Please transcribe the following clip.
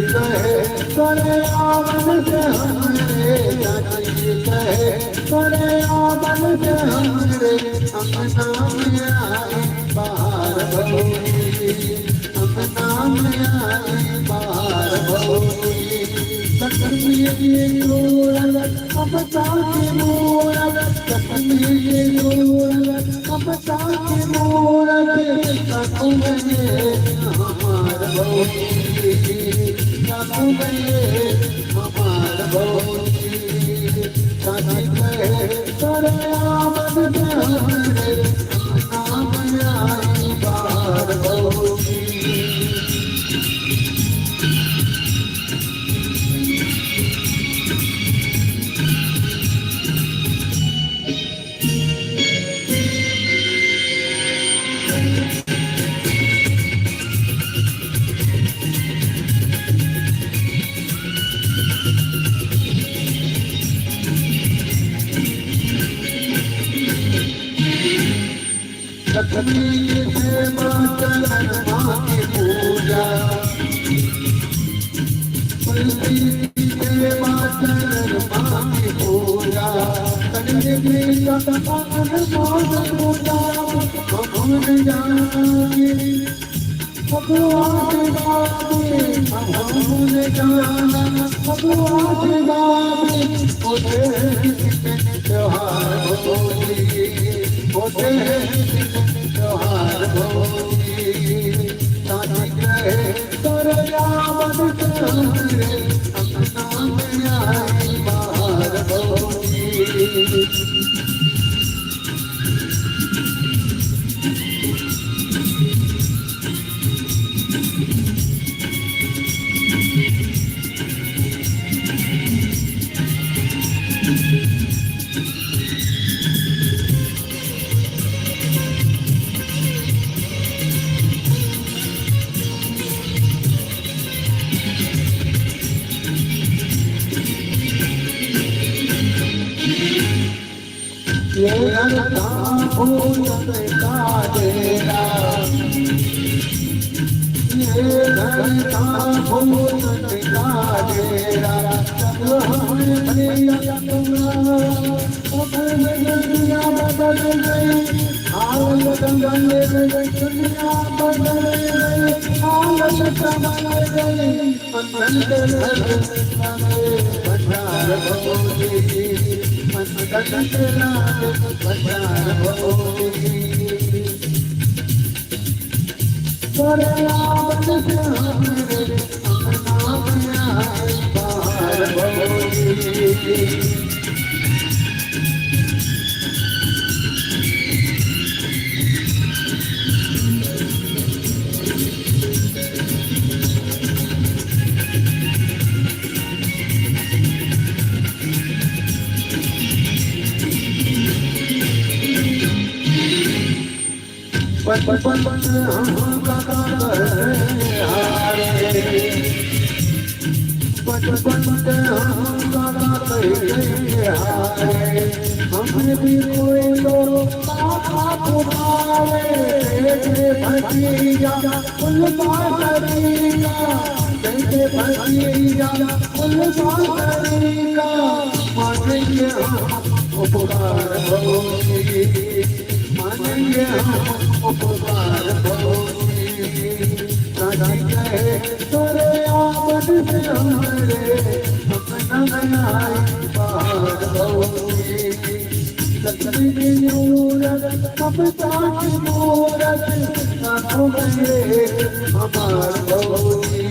करे आवन से हमरे कहे करे आवन से हमरे अपना में आए बाहर भौरी अपना में आए बाहर भौरी कश्मीरी गोरल अपता के मोरल कश्मीरी गोरल अपता के मोरल हमार भौरी हमार भौरी करे आवन से हमरे अपना में आए बाहर भौरी लक्ष्मी से चरण माँ की पूजा तुलसी से चरण माँ की पूजा कन्या पूजा भगवान जाने भगवान जाना भगवान गावे मुझे त्योहार होली मुझे त्योहार भौरी साथी कहे करे आवन से हमरे अपना में आए बाहर भौरी ये रंगा फूल का डेरा ये रंगा फूल का डेरा जब हमने लिया अपने दुनिया बदल गई हाल गंगे में दुनिया बदल गई हाल बदल गई अंदर भंडार भौरी करे आवन से हमरे अपना में आए बाहर भौरी बचपन हम बचपन हम हमने भी कोई लोग भतीजा फुल बातरीका कैसे भतीजा फुल बातरीका मानेंगे हम उपकार भौरी मानेंगे हम उपकार भौरी साथी कहे करे आवन से हमरे अपना में आए बाहर भौरी लक्ष्मी मूरत अपता की मूरत आँखों में हमार भौरी